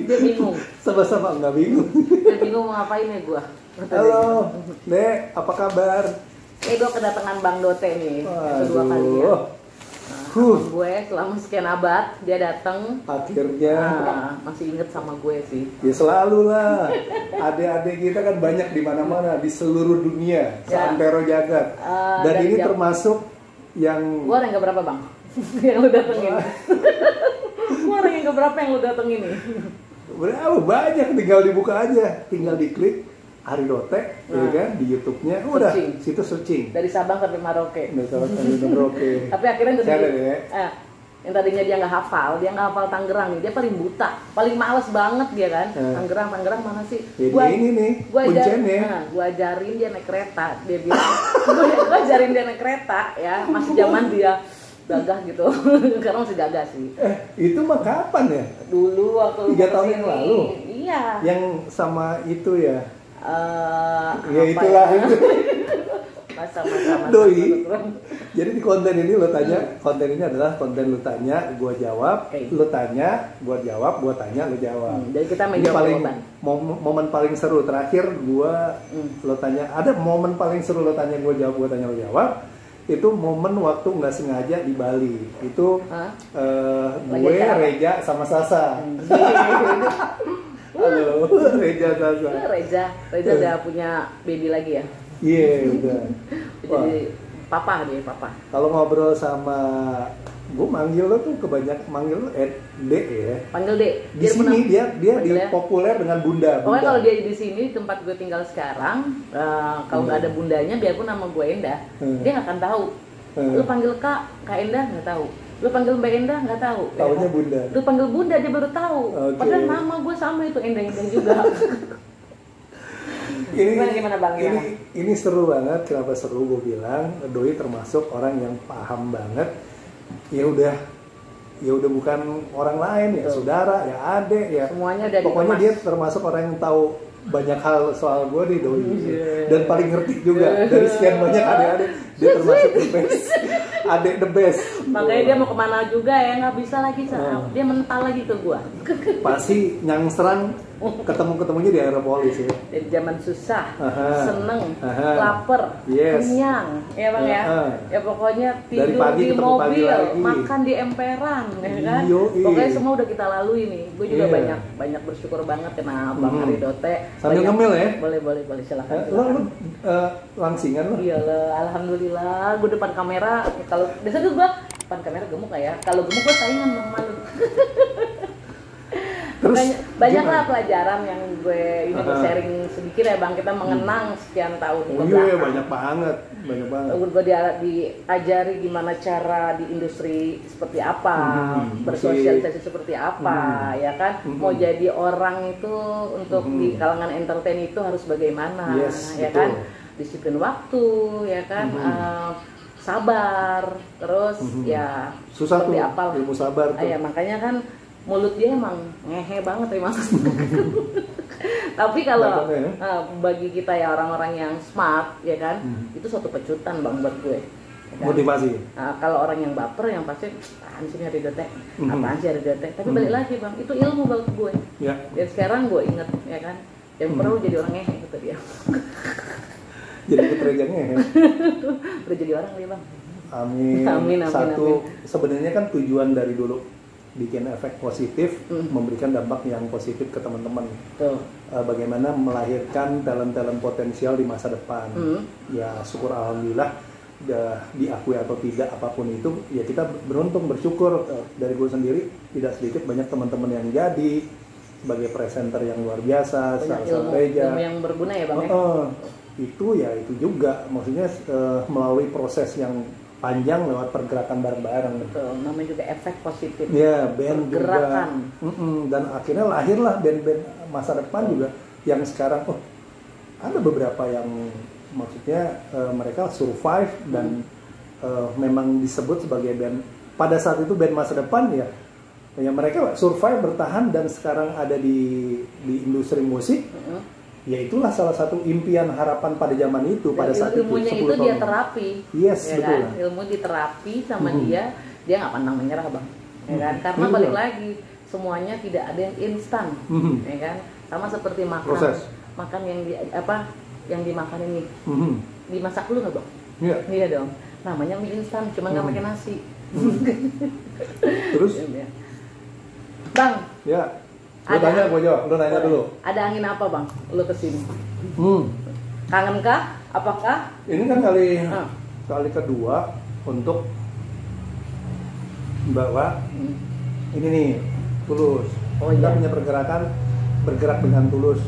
Dia bingung. Sama-sama nggak bingung. Dia bingung mau ngapain ya gua. Halo, Dek, apa kabar? Gua kedatangan Bang Dote nih, yang kedua Aduh. kalinya. Nah, gue selama sekian abad dia datang. Akhirnya Masih inget sama gue sih. ya selalu lah. Adik-adik kita kan banyak di mana-mana di seluruh dunia, seantero jagat. Dan ini termasuk yang gua orang yang keberapa Bang? Yang lu datengin. Gua orang yang keberapa yang lu datengin nih? berapa banyak, tinggal dibuka aja, tinggal diklik Ari Dote, ya kan, di YouTube-nya, udah, situ searching. Dari Sabang sampai Merauke. Dari Sabang sampai Merauke. Tapi akhirnya yang tadinya dia nggak hafal Tangerang nih, dia paling buta, paling males banget dia kan. Tangerang mana sih? Jadi ini nih, kuncinya. Gua ajarin dia naik kereta, dia bilang, gua ajarin dia naik kereta, ya masih zaman dia gagah gitu, sekarang masih gagah sih. Itu mah kapan ya? Dulu waktu 3 tahun yang lalu. Iya. Yang sama itu ya. Ya itulah ya? itu. Masa. Doi. Jadi di konten ini lo tanya, konten ini adalah konten lo tanya, gua jawab, lo tanya, gua jawab, gua tanya, lo jawab. Jadi kita ini paling momen paling seru terakhir gua lo tanya, ada momen paling seru lo tanya, gua jawab, gua tanya, lo jawab. Itu momen waktu nggak sengaja di Bali. Itu gue, Reja sama Sasa. Halo, Reja Sasa. Reja udah punya baby lagi ya? Iya, udah. Jadi papa. Kalau ngobrol sama gue manggil lo tuh kebanyakan manggil lo Dek ya. Panggil Dek. Di sini dia populer dengan Bunda. Pokoknya kalau dia di sini tempat gue tinggal sekarang, kalau nggak ada bundanya, biarpun nama gue Endah, dia nggak akan tahu. Lu panggil Kak Endah nggak tahu. Lu panggil Mbak Endah nggak tahu. Taunya Bunda. Lu panggil Bunda dia baru tahu. Padahal nama gue sama itu Endah juga. Gimana Bang? Ini seru banget. Kenapa seru? Gue bilang Doi termasuk orang yang paham banget. Ya udah bukan orang lain ya, saudara ya, adik ya. Semuanya udah pokoknya dia termasuk orang yang tahu banyak hal soal gue di Doi. Dan paling ngerti juga dari sekian banyak adik-adik, dia termasuk the best. Adik the best. Makanya dia mau kemana juga ya nggak bisa lagi, dia mental lagi ke gue. Pasti nyangserang ketemunya di Aeropolis ya. Dari zaman susah, seneng, lapar, kenyang, ya Bang ya. Ya pokoknya tidur di mobil, makan di emperan, ya kan. Pokoknya semua udah kita lalui nih. Gue juga banyak bersyukur banget kena Bang Ari Dote. Sambil ngemil ya? Boleh silakan. Lo langsingan lo? Iya lah, alhamdulillah. Gue depan kamera, kalau biasanya gue depan kamera gemuk kayak. Kalau gemuk gue saingan sama lu. Terus banyaklah pelajaran yang gue sharing sedikit ya Bang, kita mengenang sekian tahun iya, banyak banget. Gue diajari gimana cara di industri seperti apa, bersosialisasi seperti apa, ya kan. Mau jadi orang itu untuk di kalangan entertain itu harus bagaimana, ya kan. Disiplin waktu, ya kan. Sabar, terus ya susah seperti tuh apalah. ilmu sabar tuh. Ya makanya kan mulut dia emang ngehe banget emang. Tapi kalau bagi kita ya orang-orang yang smart ya kan, itu suatu pecutan Bang buat gue. Ya kan? Motivasi. Kalau orang yang baper yang pasti apaan sih Ari Dote, apaan sih Ari Dote. Tapi balik lagi Bang, itu ilmu buat gue. Ya. Dan sekarang gue inget ya kan, yang perlu jadi orang ngehe kata dia. Jadi keterjangnya ya. Udah jadi orang dia Bang. Amin. Sebenarnya kan tujuan dari dulu bikin efek positif, memberikan dampak yang positif ke teman-teman. Bagaimana melahirkan talent-talent potensial di masa depan. Ya syukur alhamdulillah, diakui atau tidak apapun itu, ya kita beruntung, bersyukur. Dari gue sendiri tidak sedikit banyak teman-teman yang jadi sebagai presenter yang luar biasa, ilmu yang berguna ya Bang. Itu juga maksudnya melalui proses yang panjang lewat pergerakan bareng-bareng. Betul, namanya juga efek positif. Ya, band pergerakan juga. Dan akhirnya lahirlah band-band masa depan juga yang sekarang ada beberapa yang maksudnya mereka survive dan memang disebut sebagai band pada saat itu band masa depan ya mereka survive, bertahan dan sekarang ada di industri musik. Ya itulah salah satu impian harapan pada zaman itu, pada saat itu. Ilmunya itu dia terapi. Yes, ya betul. Kan? Ilmu diterapi sama dia nggak pantang menyerah Bang. Ya kan? Karena balik lagi, semuanya tidak ada yang instan, ya kan? Sama seperti makan. Proses. Makan yang yang dimakan ini. Dimasak dulu nggak bang? Iya. Iya dong. Namanya mie instan, cuma nggak pakai nasi. Terus? Bang. Ya. Lu tanya, gue jawab. Lu nanya dulu. Ada angin apa bang? Lu kesini? Kangen kah? Apakah? Ini kan kali kedua untuk bawa ini nih tulus. Kita punya bergerak dengan tulus.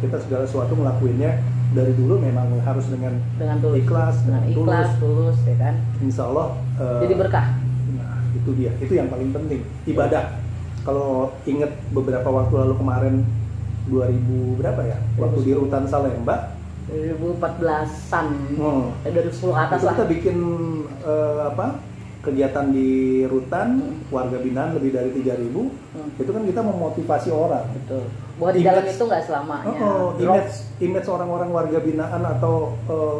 Kita segala sesuatu ngelakuinnya dari dulu memang harus dengan tulus. Ikhlas, tulus, ya kan? Insya Allah. Jadi berkah. Nah, itu dia. Itu yang paling penting. Ibadah. Kalau inget beberapa waktu lalu kemarin 2000 berapa ya? Waktu di Rutan Salemba 2014-an. Dari 10 ke atas itu lah. kita bikin kegiatan di Rutan, warga binaan lebih dari 3.000. Itu kan kita memotivasi orang. Betul. Bahwa di dalam itu nggak selamanya. Image orang-orang warga binaan atau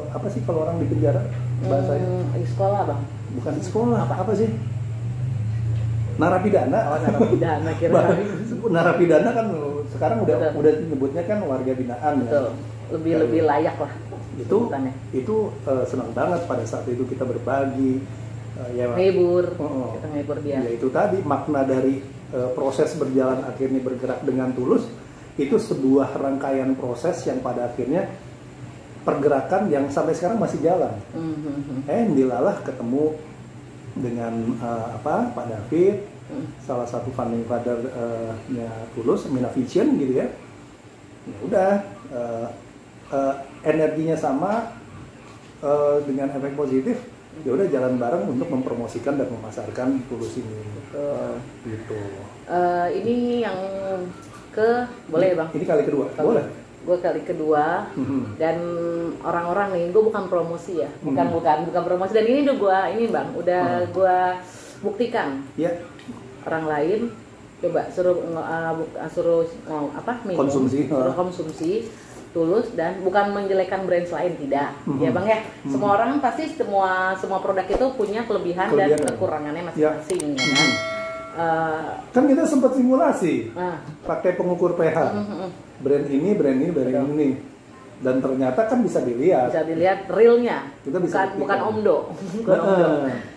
apa sih kalau orang di penjara bahasanya? Di sekolah bang. Bukan di sekolah, apa sih? Narapidana. Narapidana kira. Narapidana kan sekarang udah nyebutnya kan warga binaan. Betul. Ya. Lebih layak lah. Itu senang banget pada saat itu kita berbagi. Ngehibur, kita ngehibur dia. Ya itu tadi makna dari proses berjalan akhirnya bergerak dengan tulus, itu sebuah rangkaian proses yang pada akhirnya pergerakan yang sampai sekarang masih jalan. Dilalah ketemu dengan Pak David, salah satu founding father-nya Tulus, Minavision gitu ya. Ya udah, energinya sama dengan efek positif. Ya udah jalan bareng untuk mempromosikan dan memasarkan Tulus ini. Gitu. Ini yang boleh bang? Ini kali kedua, boleh. Gue kali kedua dan orang-orang nih, gue bukan promosi ya, bukan promosi, dan ini udah gue buktikan. Ya. Orang lain coba suruh minum, suruh konsumsi Tulus, dan bukan menjelekkan brand lain, tidak. Ya bang ya, semua orang pasti semua produk itu punya kelebihan dan kekurangannya masing-masing. Ya kan? Kan kita sempat simulasi pakai pengukur pH. Brand ini, dan ternyata kan bisa dilihat realnya, kita bisa bukan omdo.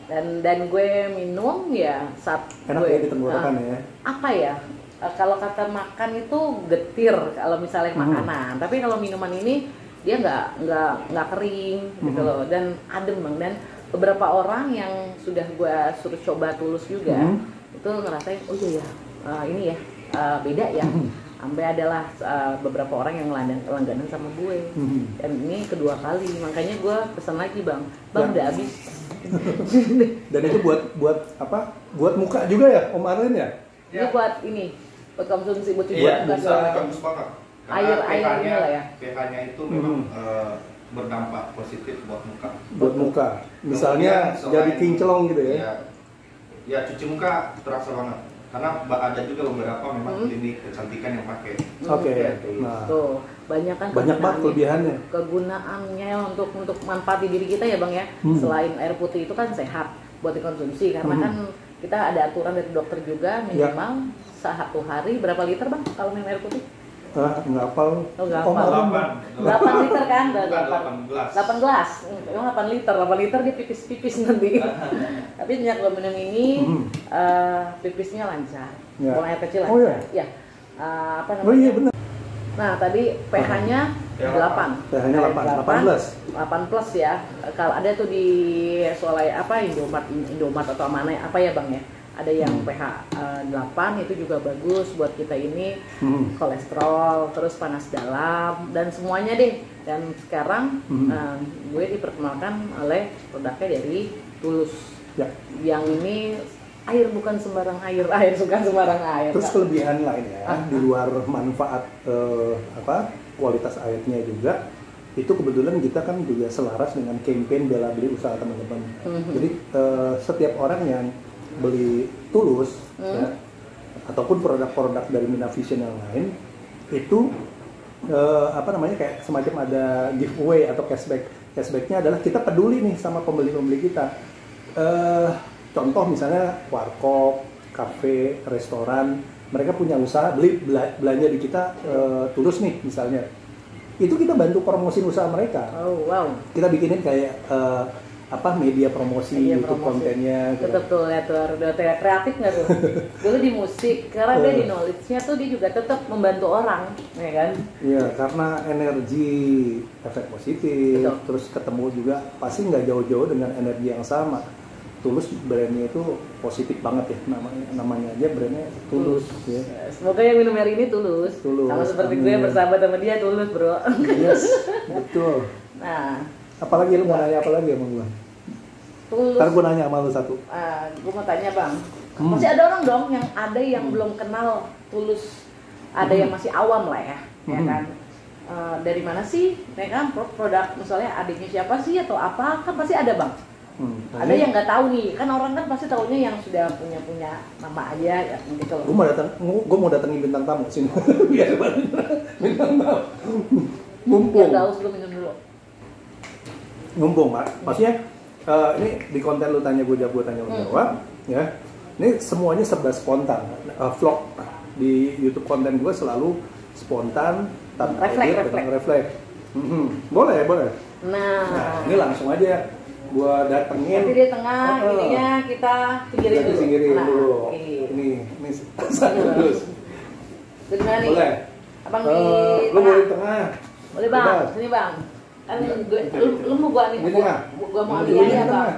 Dan gue minum ya saat enak gue, ya di tenggorokan ya. Apa ya? Kalau kata makan itu getir kalau misalnya makanan, tapi kalau minuman ini dia nggak kering gitu loh, dan adem bang. Dan beberapa orang yang sudah gue suruh coba Tulus juga itu ngerasain, oh iya ya, ini ya beda ya. Sampai adalah beberapa orang yang langganan sama gue, dan ini kedua kali, makanya gue pesan lagi bang udah habis. Dan itu buat apa? Buat muka juga ya, Om Arlen ya? Ini buat konsumsi, buat cuci muka. Iya, bagus banget. Air-airnya lah ya. pH-nya itu memang berdampak positif buat muka. Buat muka. Misalnya jadi kinclong gitu ya? Ya cuci muka terasa banget. Karena ada juga beberapa memang klinik kecantikan yang pakai. Oke. Nah, tuh banyak banget kelebihannya. Kegunaannya untuk manfaat di diri kita ya bang ya. Selain air putih itu kan sehat buat dikonsumsi, karena kan kita ada aturan dari dokter juga minimal satu hari berapa liter bang kalau minum air putih? Nggak hafal. 8 liter kan? 8 gelas. Emang 8 liter dia pipis nanti. Tapi sejak lo minum ini pipisnya lancar. Buang air kecil lancar. Oh iya? Ya. Apa namanya? Oh iya benar. Nah tadi pH-nya 8. pH-nya 8 plus ya. Kalau ada tuh di Indomaret atau mana apa ya bang ya? Ada yang pH 8 itu juga bagus buat kita ini, kolesterol, terus panas dalam, dan semuanya deh. Dan sekarang gue diperkenalkan oleh produknya dari Tulus. Ya. Yang ini air bukan sembarang air bukan sembarang air. Terus kelebihan lainnya di luar manfaat kualitas airnya juga, itu kebetulan kita kan juga selaras dengan campaign bela beli usaha teman-teman. Jadi setiap orang yang beli Tulus ya, ataupun produk-produk dari Minavision yang lain itu kayak semacam ada giveaway atau cashbacknya adalah kita peduli nih sama pembeli-pembeli kita. Contoh misalnya warkop, kafe, restoran mereka punya usaha belanja di kita Tulus nih misalnya, itu kita bantu promosiin usaha mereka. Oh wow. Kita bikinin kayak media promosi, YouTube kontennya. Betul ya tuh, udah kreatif nggak tuh? Dulu di musik, karena dia di knowledge-nya tuh dia juga tetap membantu orang, ya kan? Iya, karena energi efek positif, betul. Terus ketemu juga pasti nggak jauh-jauh dengan energi yang sama. Tulus brandnya itu positif banget ya, namanya aja brandnya Tulus. Ya. Semoga yang minum air ini tulus. Sama seperti gue bersahabat sama dia tulus bro. Yes, betul. Nah, apalagi lu mau nanya apa lagi sama gue? Tulus. Ntar gue nanya sama lu satu. Gue mau tanya bang, masih ada orang dong yang ada yang belum kenal Tulus, ada yang masih awam lah ya, ya kan? Dari mana sih, ya kan? Produk misalnya adiknya siapa sih atau apa, kan pasti ada bang. Ada yang nggak tahu nih, kan orang kan pasti taunya yang sudah punya nama aja ya gitu loh. Gue mau datengin bintang tamu sini. Biar bintang tamu. Mumpung. Biar daus lu minum dulu. Mumpung, Mak. Maksudnya ini di konten lu tanya gue tanya lu jawab, ya. Ini semuanya serba spontan. Vlog di YouTube konten gue selalu spontan, tanpa refleks. Boleh. Nah, ini langsung aja. Gua datengin. Nanti di tengah, ininya kita pinggirin dulu. Dulu. Ini terus. Gimana nih? Boleh. Abang di lu boleh di tengah. Boleh bang, sini bang. Kan lu mau gua nih, gua mau ambil Yaya bang.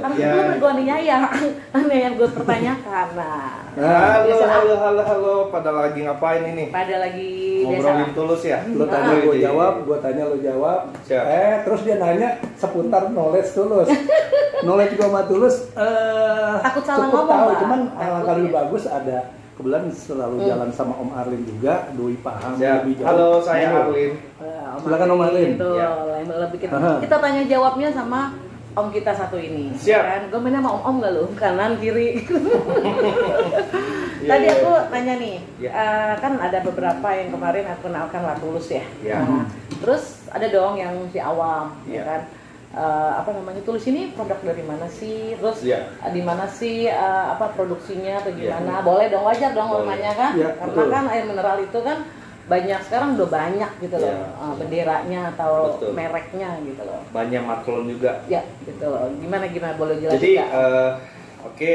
Kan lu berdua nih Yaya, aneh yang gue pertanyakan. Halo, pada lagi ngapain ini? Pada lagi ngobrolin Tulus ya? Lu tanya gue jawab, gue tanya lu jawab. Terus dia nanya seputar knowledge Tulus. Knowledge gue sama Tulus takut salah ngomong, tahu, cuman alangkah lebih bagus ada. Kebetulan selalu jalan sama Om Arlin juga, Doi paham lebih jauh. Halo, saya Arlin. Silakan Om Arlin. Kita tanya jawabnya sama Om kita satu ini. Siap. Kan? Gue mainnya sama Om gak lu? Kanan, kiri. Tadi aku nanya nih, kan ada beberapa yang kemarin aku kenalkan lah Tulus ya. Nah, terus ada dong yang si awam, ya kan? Tulus ini produk dari mana sih? Terus di mana sih produksinya atau gimana? Boleh dong, wajar dong namanya kan? Karena kan air mineral itu kan banyak sekarang udah banyak gitu loh, benderanya atau mereknya gitu loh. Banyak maklum juga. Ya, gitu loh. Gimana boleh jelasin? Jadi oke,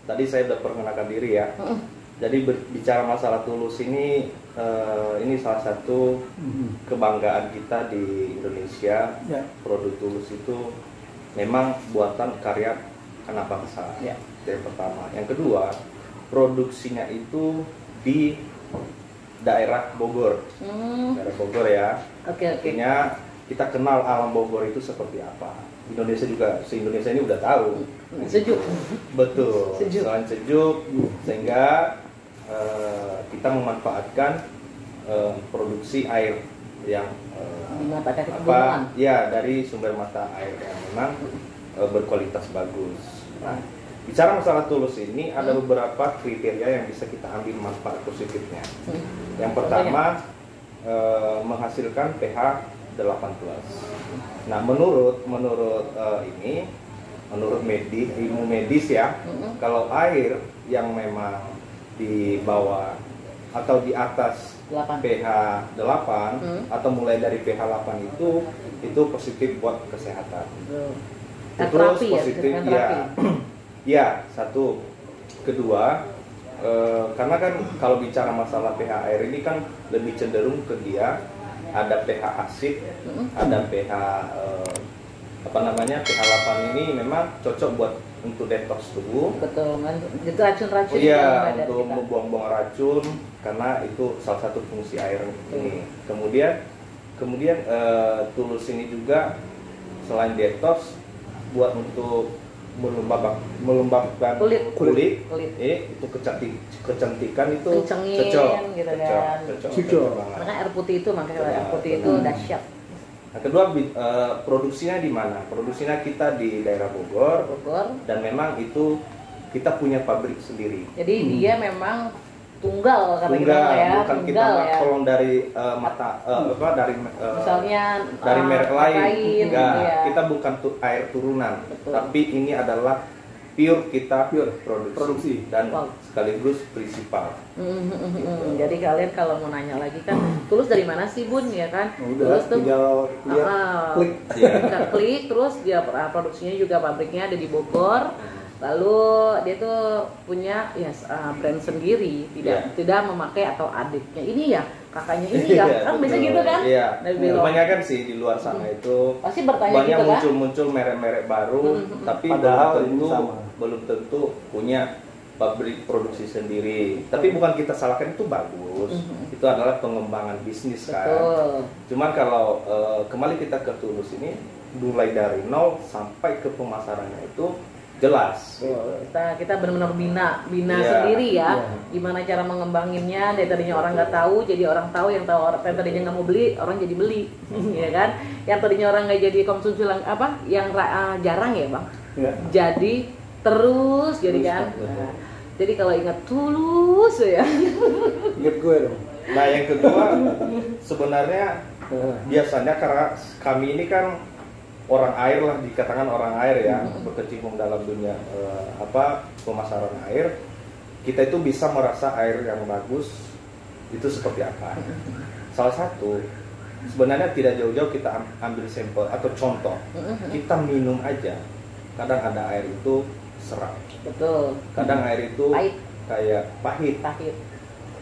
tadi saya udah perkenalkan diri ya. Jadi bicara masalah Tulus ini salah satu kebanggaan kita di Indonesia. Produk Tulus itu memang buatan karya anak bangsa. Yang pertama, yang kedua, produksinya itu di daerah Bogor. Daerah Bogor ya. Artinya kita kenal alam Bogor itu seperti apa. Indonesia juga, se-Indonesia ini udah tahu. Sejuk. Betul. Selain sejuk, sehingga kita memanfaatkan produksi air yang dari sumber mata air yang memang berkualitas bagus. Nah, bicara masalah Tulus ini ada beberapa kriteria yang bisa kita ambil manfaat positifnya. Yang pertama, menghasilkan pH 8+. Nah, menurut ilmu medis ya, kalau air yang memang di bawah atau di atas 8. pH 8 atau mulai dari pH 8 itu positif buat kesehatan. Terus positif ya satu. Kedua, karena kan kalau bicara masalah pH air ini kan lebih cenderung ke dia ada pH asid, ada pH pH 8 ini memang cocok buat untuk detox tubuh. Betul, itu racun-racun. Untuk membuang-buang racun, karena itu salah satu fungsi air ini. Kemudian Tulus ini juga selain detox, buat untuk melembabkan kulit. Itu kecantikan itu cocok. Karena air putih itu dahsyat. Nah, kedua, produksinya di mana? Produksinya kita di daerah Bogor, dan memang itu kita punya pabrik sendiri. Jadi dia memang tunggal ya. Bukan kita tolong dari misalnya dari merek lain. Enggak, kita bukan air turunan. Betul. Tapi ini adalah pure kita produksi dan sekaligus prinsipal. Gitu. Jadi kalian kalau mau nanya lagi kan, Tulus dari mana sih Bun, ya kan? Udah, Tulus tuh klik terus dia produksinya juga pabriknya ada di Bogor. Lalu dia tuh punya brand sendiri, tidak memakai atau adiknya ini ya, kakaknya ini ya, kan bisa gitu kan? Iya. Kebanyakan sih di luar sana itu pasti bertanya banyak gitu kan? muncul merek-merek baru, tapi belum tentu punya pabrik produksi sendiri. Tapi bukan kita salahkan, itu bagus. Itu adalah pengembangan bisnis kan. Cuman kalau kembali kita ke Tulus ini, mulai dari nol sampai ke pemasarannya itu jelas. Kita benar-benar bina sendiri ya. Gimana cara mengembanginnya dari tadinya orang nggak tahu jadi orang tahu, yang tahu orang yang tadinya nggak mau beli orang jadi beli, ya kan? Yang tadinya orang nggak jadi konsumsi yang jarang ya bang, jadi terus jadi kan. Nah, jadi kalau ingat Tulus ya. Ingat gue dong. Nah yang kedua sebenarnya biasanya karena kami ini kan orang air lah, dikatakan orang air ya, berkecimpung dalam dunia pemasaran air, kita itu bisa merasa air yang bagus itu seperti apa. Salah satu sebenarnya tidak jauh-jauh kita ambil sampel atau contoh, kita minum aja kadang ada air itu seram, betul, kadang air itu pahit, kayak pahit.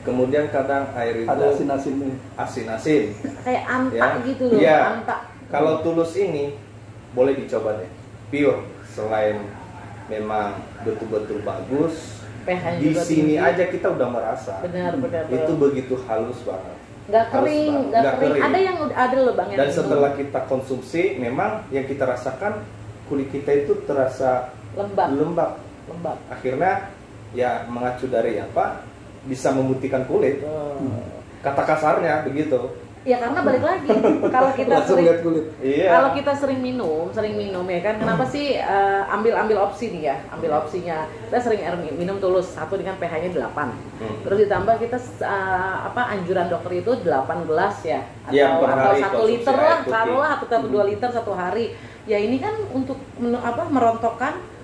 Kemudian kadang air itu ada asin-asinnya, asin-asin kayak anta gitu loh, anta. Kalau Tulus ini boleh dicoba deh, pure. Selain memang betul-betul bagus, di sini aja kita udah merasa benar. Itu begitu halus banget, nggak kering. Ada yang ada loh bang. Dan setelah kita konsumsi, memang yang kita rasakan kulit kita itu terasa lembab. Akhirnya ya mengacu dari apa, bisa memutihkan kulit. Kata kasarnya begitu. Ya karena balik lagi kalau kita sering minum ya kan, kenapa sih ambil opsi nih ya, ambil opsinya kita sering minum Tulus satu dengan pH-nya 8, terus ditambah kita anjuran dokter itu 8 gelas ya, atau 1 liter lah, taruhlah atau 2 liter satu hari ya. Ini kan untuk merontokkan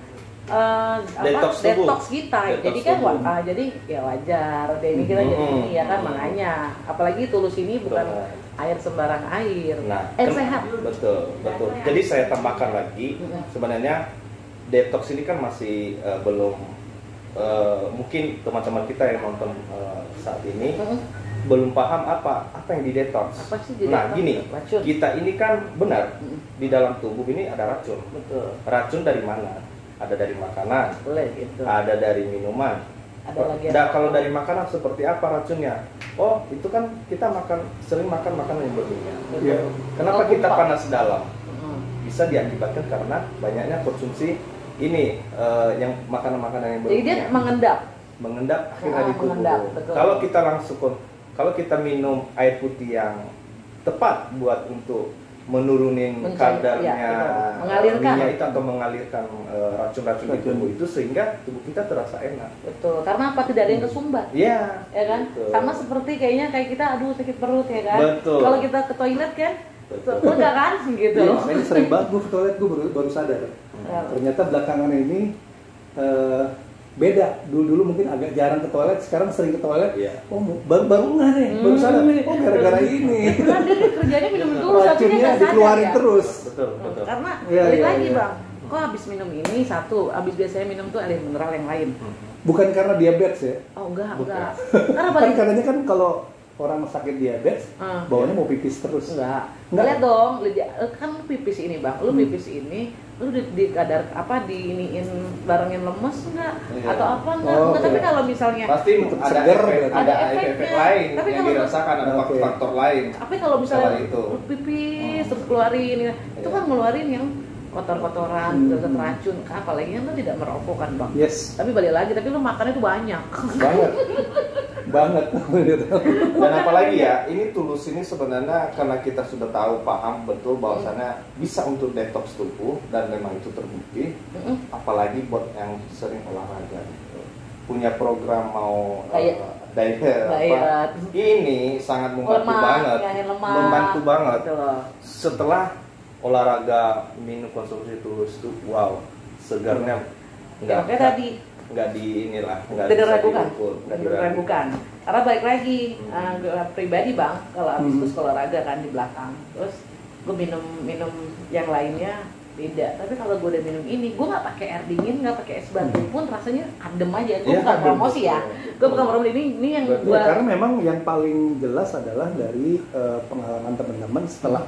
detox kita, jadi kan jadi ya wajar deh ini kita jadi ini ya kan. Makanya apalagi Tulus ini bukan air sembarang air, sehat. Betul. Jadi saya tambahkan lagi, sebenarnya detox ini kan masih belum mungkin teman-teman kita yang nonton saat ini belum paham apa yang di detox. Nah gini, racun. Kita ini kan benar di dalam tubuh ini ada racun. Betul. Racun dari mana? Ada dari makanan, ada dari minuman. Kalau dari makanan seperti apa racunnya? Oh, itu kan kita sering makan makanan yang berminyak. Kenapa kita panas dalam? Bisa diakibatkan karena banyaknya konsumsi ini yang makanan-makanan yang berminyak. Jadi dia mengendap akhirnya di tubuh. Kalau kita minum air putih yang tepat buat untuk menurunin kadarnya minyak itu atau mengalirkan racun-racun di tubuh itu, sehingga tubuh kita terasa enak. Betul. Karena apa? Tidak ada yang kesumbat. Iya. Ya kan? Betul. Sama seperti kayaknya kayak kita sakit perut ya kan. Betul. Kalau kita ke toilet kan, udah kan gitu. Iya, ini sering banget gue ke toilet, gue baru sadar. Ternyata belakangan ini beda. Dulu mungkin agak jarang ke toilet, sekarang sering ke toilet. Oh, baru nggak nih, baru sadar. Oh, gara-gara ini. Karena dia kerjanya minum terus, racunnya dikeluarin terus. Betul. Karena balik lagi bang, kok habis minum ini satu, habis biasanya minum tuh air mineral yang lain. Bukan karena diabetes ya? Oh enggak. Karena katanya kan kalau orang sakit diabetes, bawahnya mau pipis terus. Enggak. Lihat dong, kan lu pipis ini bang, lu pipis ini, lu di kadar diiniin barengin lemes enggak? Atau apa enggak? Tapi kalau misalnya pasti ada efek lain tapi yang dirasakan, ada faktor lain. Tapi kalau misalnya lu pipis terus keluarin, itu kan ngeluarin yang kotor-kotoran, racun, apalagi kan lu tidak merokok kan bang. Yes. Tapi balik lagi, tapi lu makannya tuh banyak. Banget. Dan apalagi ya, ini Tulus ini sebenarnya karena kita sudah tahu, paham betul bahwasannya bisa untuk detox tubuh dan memang itu terbukti. Apalagi buat yang sering olahraga, punya program mau diet. Ini sangat membantu banget. Setelah olahraga minum konsumsi Tulus itu, wow, segarnya Kayak tadi nggak di inilah, nggak diragukan. Karena balik lagi, gue pribadi bang, kalau habis terus olahraga kan di belakang, terus gue minum yang lainnya beda. Tapi kalau gue udah minum ini, gue nggak pakai air dingin, nggak pakai es batu pun rasanya adem aja. Gue bukan promosi ya, gue bukan promosi ini yang gue. Karena memang yang paling jelas adalah dari pengalaman teman-teman setelah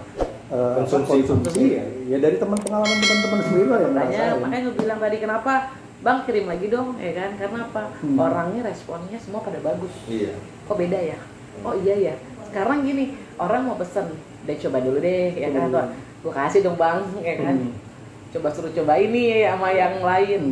konsumsi ya dari pengalaman teman-teman sendiri lah yang merasain. Makanya gue bilang tadi kenapa Bang kirim lagi dong, ya kan? Karena apa? Orangnya responnya semua pada bagus. Iya. Kok beda ya? Oh iya ya. Sekarang gini, orang mau pesen, deh coba dulu deh, ya kan? Gue kasih dong bang, ya kan? Coba suruh coba ini sama yang lain.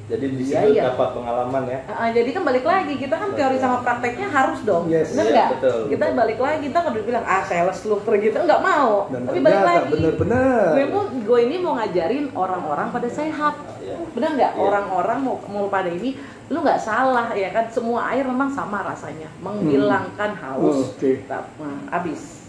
Jadi di situ dapat pengalaman ya. Jadi kan balik lagi, kita kan teori sama prakteknya harus dong. Bener nggak? Kita balik lagi, kita nggak bilang sales lu gitu, nggak mau. Dan tapi balik lagi. Bener-bener. Gue ini mau ngajarin orang-orang pada sehat. Bener nggak? Orang-orang mau pada ini, lu nggak salah ya kan? Semua air memang sama rasanya, menghilangkan haus. Okay. Nah, habis.